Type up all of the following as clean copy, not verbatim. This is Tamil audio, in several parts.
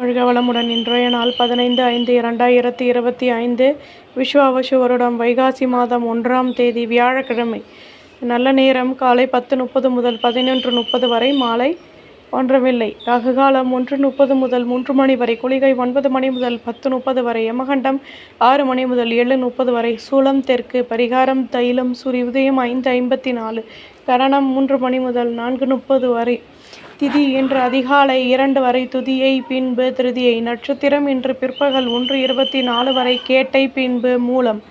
வாழ்க வளமுடன். இன்றைய நாள் 15/5/2025 விஸ்வாவசு வருடம் வைகாசி மாதம் 1ஆம் தேதி வியாழக்கிழமை. நல்ல நேரம் காலை 10:30 முதல் 11:30 வரை, மாலை ஒன்றுமில்லை. ராகுகாலம் 1:30 முதல் 3 மணி வரை, குளிகை 9 மணி முதல் 10:30 வரை, யமகண்டம் 6 மணி முதல் 7:30 வரை, சூலம் தெற்கு, பரிகாரம் தைலம், சூரிய உதயம் 5:54, கரணம் 3 மணி முதல் 4:30 வரை, திதி இன்று அதிகாலை 2 வரை, துதியை பின்பு திருதியை, நட்சத்திரம் இன்று பிற்பகல் 1:24 வரை, கேட்டை பின்பு மூலம்,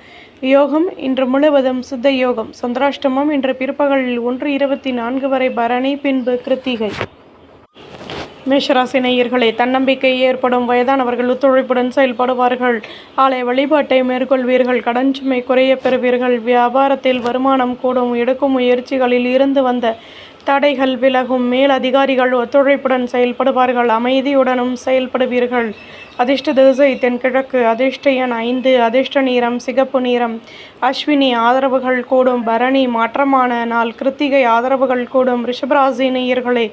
யோகம் இன்று முழுவதும் சித்த யோகம், சந்திராஷ்டமம் இன்று பிற்பகல் 1:24 வரை, பரணி பின்பு கிருத்திகை. மேஷராசி நேயர்களே, தன்னம்பிக்கை ஏற்படும். வயதானவர்கள் ஒத்துழைப்புடன் செயல்படுவார்கள். ஆலய வழிபாட்டை மேற்கொள்வீர்கள். கடன் சுமை குறைய பெறுவீர்கள். வியாபாரத்தில் வருமானம் கூடும். எடுக்கும் முயற்சிகளில் இருந்து வந்த தடைகள் விலகும். மேல் அதிகாரிகள் ஒத்துழைப்புடன் செயல்படுவார்கள். அமைதியுடனும் செயல்படுவீர்கள். அதிர்ஷ்ட திசை தென்கிழக்கு. அதிர்ஷ்ட எண் 5. அதிர்ஷ்ட நிறம் சிகப்பு நிறம். அஸ்வினி ஆதரவுகள் கூடும். பரணி மாற்றமான நாள். கிருத்திகை ஆதரவுகள் கூடும். ரிஷபராசி நேயர்களே,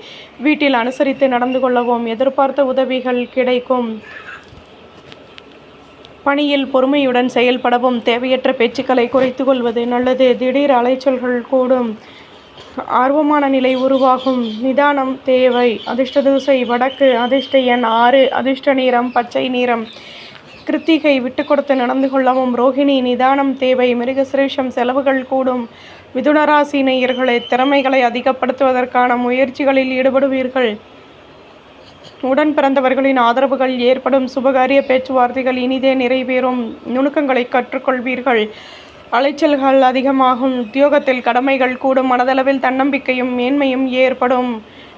வீட்டில் அனுசரித்து நடந்து கொள்ளவும். எதிர்பார்த்த உதவிகள் கிடைக்கும். பணியில் பொறுமையுடன் செயல்படவும். தேவையற்ற பேச்சுக்களை குறைத்து கொள்வது நல்லது. திடீர் அலைச்சல்கள் கூடும். ஆர்வமான நிலை உருவாகும். நிதானம் தேவை. அதிர்ஷ்ட திசை வடக்கு. அதிர்ஷ்ட எண் 6. அதிர்ஷ்ட நிறம் பச்சை நிறம். கிருத்திகை விட்டு கொடுத்து நடந்து கொள்ளவும். ரோகிணி நிதானம் தேவை. மிருகசிரேஷம் செலவுகள் கூடும். மிதுனராசி நேயர்களே, திறமைகளை அதிகப்படுத்துவதற்கான முயற்சிகளில் ஈடுபடுவீர்கள். உடன் பிறந்தவர்களின் ஆதரவுகள் ஏற்படும். சுபகாரிய பேச்சுவார்த்தைகள் இனிதே நிறைவேறும். நுணுக்கங்களை கற்றுக்கொள்வீர்கள். அலைச்சல்கள் அதிகமாகும். உத்தியோகத்தில் கடமைகள் கூடும். மனதளவில் தன்னம்பிக்கையும் மேன்மையும் ஏற்படும்.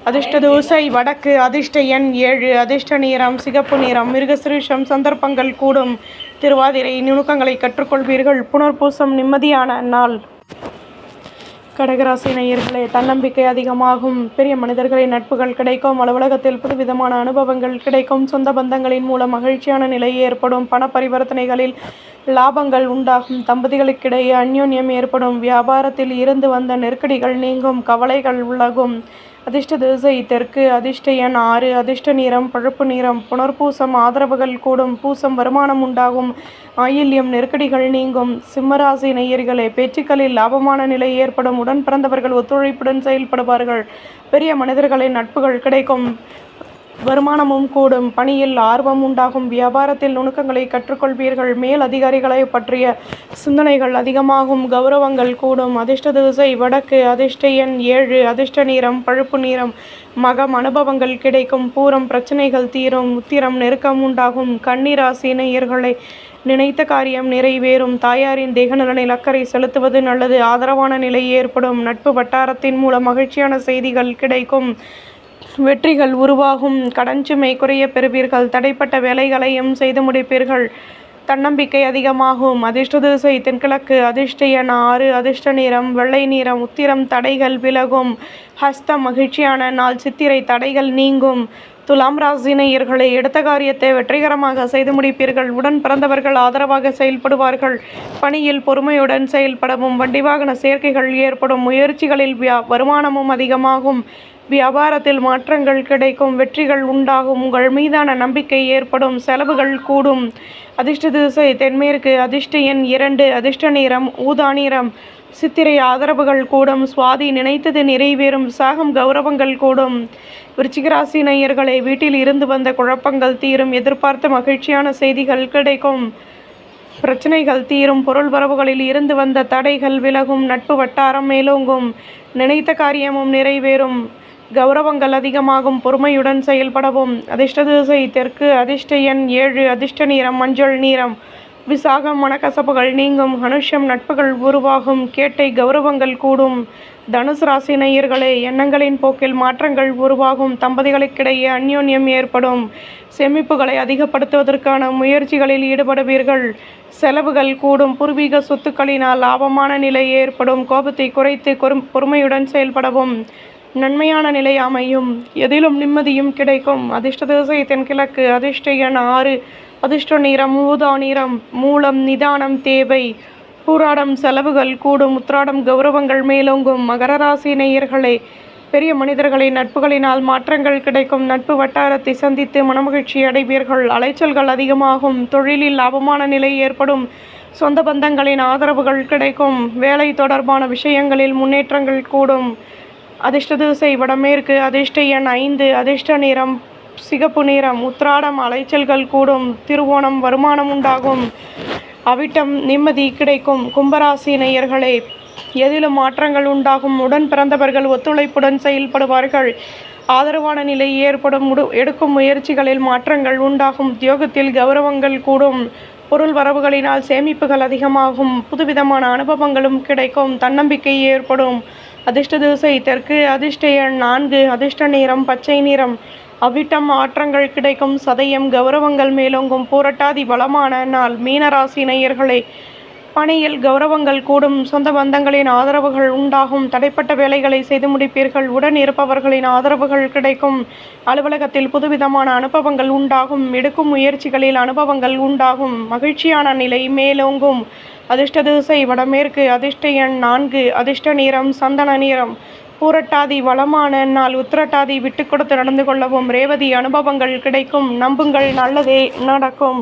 அதிர்ஷ்ட திசை வடக்கு. அதிர்ஷ்ட எண் 7. அதிர்ஷ்ட நிறம் சிகப்பு நிறம். மிருகசிரீஷம் சந்தர்ப்பங்கள் கூடும். திருவாதிரை நுணுக்கங்களை கற்றுக்கொள்வீர்கள். புனர்பூசம் நிம்மதியான நாள். கடகராசி நேயர்களே, தன்னம்பிக்கை அதிகமாகும். பெரிய மனிதர்களின் நட்புகள் கிடைக்கும். அலுவலகத்தில் புதுவிதமான அனுபவங்கள் கிடைக்கும். சொந்த பந்தங்களின் மூலம் மகிழ்ச்சியான நிலை ஏற்படும். பண பரிவர்த்தனைகளில் லாபங்கள் உண்டாகும். தம்பதிகளுக்கிடையே அந்யோன்யம் ஏற்படும். வியாபாரத்தில் இருந்து வந்த நெருக்கடிகள் நீங்கும். கவலைகள் விலகும். அதிர்ஷ்ட திசை தெற்கு. அதிர்ஷ்ட எண் 6. அதிர்ஷ்ட நிறம் பழுப்பு நிறம். புனர்பூசம் ஆதரவுகள் கூடும். பூசம் வருமானம் உண்டாகும். ஆயில்யம் நெருக்கடிகள் நீங்கும். சிம்மராசி நேயர்களே, பேச்சுக்களில் லாபமான நிலை ஏற்படும். உடன் பிறந்தவர்கள் ஒத்துழைப்புடன் செயல்படுவார்கள். பெரிய மனிதர்களின் நட்புகள் கிடைக்கும். வருமானமும் கூடும். பணியில் ஆர்வம் உண்டாகும். வியாபாரத்தில் நுணுக்கங்களை கற்றுக்கொள்வீர்கள். மேல் அதிகாரிகளை பற்றிய சிந்தனைகள் அதிகமாகும். கௌரவங்கள் கூடும். அதிர்ஷ்ட திசை வடக்கு. அதிர்ஷ்ட எண் 7. அதிர்ஷ்ட நிறம் பழுப்பு நிறம். மகம் அனுபவங்கள் கிடைக்கும். பூரம் பிரச்சனைகள் தீரும். உத்திரம் நெருக்கம் உண்டாகும். கன்னிராசி நேயர்களை, நினைத்த காரியம் நிறைவேறும். தாயாரின் தேக நலனில் அக்கறை செலுத்துவது நல்லது. ஆதரவான நிலை ஏற்படும். நட்பு வட்டாரத்தின் மூலம் மகிழ்ச்சியான செய்திகள் கிடைக்கும். வெற்றிகள் உருவாகும். கடன் சுமை குறைய பெறுவீர்கள். தடைப்பட்ட வேலைகளையும் செய்து முடிப்பீர்கள். தன்னம்பிக்கை அதிகமாகும். அதிர்ஷ்ட திசை தென்கிழக்கு. அதிர்ஷ்ட எண் 6. அதிர்ஷ்ட நிறம் வெள்ளை நிறம். உத்திரம் தடைகள் விலகும். ஹஸ்தம் மகிழ்ச்சியான நாள். சித்திரை தடைகள் நீங்கும். துலாம் ராசி நேயர்களை, எடுத்த காரியத்தை வெற்றிகரமாக செய்து முடிப்பீர்கள். உடன் பிறந்தவர்கள் ஆதரவாக செயல்படுவார்கள். பணியில் பொறுமையுடன் செயல்படவும். வண்டி வாகன சேர்க்கைகள் ஏற்படும். முயற்சிகளில் வருமானமும் அதிகமாகும். வியாபாரத்தில் மாற்றங்கள் கிடைக்கும். வெற்றிகள் உண்டாகும். உங்கள் மீதான நம்பிக்கை ஏற்படும். செலவுகள் கூடும். அதிர்ஷ்ட திசை தென்மேற்கு. அதிர்ஷ்ட எண் 2. அதிர்ஷ்ட நிறம் ஊதா நிறம். சித்திரை ஆதரவுகள் கூடும். சுவாதி நினைத்தது நிறைவேறும். விசாகம் கௌரவங்கள் கூடும். விருச்சிகராசி நேயர்களை, வீட்டில் இருந்து வந்த குழப்பங்கள் தீரும். எதிர்பார்த்த மகிழ்ச்சியான செய்திகள் கிடைக்கும். பிரச்சனைகள் தீரும். பொருள் வரவுகளில் இருந்து வந்த தடைகள் விலகும். நட்பு வட்டாரம் மேலோங்கும். நினைத்த காரியமும் நிறைவேறும். கௌரவங்கள் அதிகமாகும். பொறுமையுடன் செயல்படவும். அதிர்ஷ்ட திசை தெற்கு. அதிர்ஷ்ட எண் 7. அதிர்ஷ்ட நிறம் மஞ்சள் நிறம். விசாகம் மனக்கசப்புகள் நீங்கும். அனுஷம் நட்புகள் உருவாகும். கேட்டை கௌரவங்கள் கூடும். தனுசு ராசி நேயர்களே, எண்ணங்களின் போக்கில் மாற்றங்கள் உருவாகும். தம்பதிகளுக்கிடையே அந்யோன்யம் ஏற்படும். சேமிப்புகளை அதிகப்படுத்துவதற்கான முயற்சிகளில் ஈடுபடுவீர்கள். செலவுகள் கூடும். பூர்வீக சொத்துக்களினால் லாபமான நிலை ஏற்படும். கோபத்தை குறைத்து பொறுமையுடன் செயல்படவும். நன்மையான நிலை அமையும். எதிலும் நிம்மதியும் கிடைக்கும். அதிர்ஷ்ட திசை தென்கிழக்கு. அதிர்ஷ்ட எண் 6. அதிர்ஷ்ட நிறம் ஊதா நிறம். மூலம் நிதானம் தேவை. பூராடம் செலவுகள் கூடும். உத்திராடம் கௌரவங்கள் மேலோங்கும். மகர ராசி நேயர்களே, பெரிய மனிதர்களின் நட்புகளினால் மாற்றங்கள் கிடைக்கும். நட்பு வட்டாரத்தை சந்தித்து மனமகிழ்ச்சி அடைவீர்கள். அலைச்சல்கள் அதிகமாகும். தொழிலில் லாபமான நிலை ஏற்படும். சொந்த பந்தங்களின் ஆதரவுகள் கிடைக்கும். வேலை தொடர்பான விஷயங்களில் முன்னேற்றங்கள் கூடும். அதிர்ஷ்ட திசை வடமேற்கு. அதிர்ஷ்ட எண் 5. அதிர்ஷ்ட நிறம் சிகப்பு நிறம். உத்திராடம் அலைச்சல்கள் கூடும். திருவோணம் வருமானம் உண்டாகும். அவிட்டம் நிம்மதி கிடைக்கும். கும்பராசி நேயர்களே, எதிலும் மாற்றங்கள் உண்டாகும். உடன் பிறந்தவர்கள் ஒத்துழைப்புடன் செயல்படுவார்கள். ஆதரவான நிலை ஏற்படும். எடுக்கும் முயற்சிகளில் மாற்றங்கள் உண்டாகும். உத்தியோகத்தில் கௌரவங்கள் கூடும். பொருள் வரவுகளினால் சேமிப்புகள் அதிகமாகும். புதுவிதமான அனுபவங்களும் கிடைக்கும். தன்னம்பிக்கை ஏற்படும். அதிர்ஷ்ட திசை தெற்கு. அதிர்ஷ்ட எண் 4. அதிர்ஷ்ட நிறம் பச்சை நிறம். அவிட்டம் மாற்றங்கள் கிடைக்கும். சதயம் கௌரவங்கள் மேலோங்கும். பூரட்டாதி வளமான நாள். மீனராசி நேயர்களே, பணியில் கௌரவங்கள் கூடும். சொந்த பந்தங்களின் ஆதரவுகள் உண்டாகும். தடைப்பட்ட வேலைகளை செய்து முடிப்பீர்கள். உடன் இருப்பவர்களின் ஆதரவுகள் கிடைக்கும். அலுவலகத்தில் புதுவிதமான அனுபவங்கள் உண்டாகும். எடுக்கும் முயற்சிகளில் அனுபவங்கள் உண்டாகும். மகிழ்ச்சியான நிலை மேலோங்கும். அதிர்ஷ்ட திசை வடமேற்கு. அதிர்ஷ்ட எண் 4. அதிர்ஷ்ட நிறம் சந்தன நிறம். பூரட்டாதி வளமான நாள். உத்திரட்டாதி விட்டு கொடுத்து நடந்து கொள்ளவும். ரேவதி அனுபவங்கள் கிடைக்கும். நம்புங்கள், நல்லதே நடக்கும்.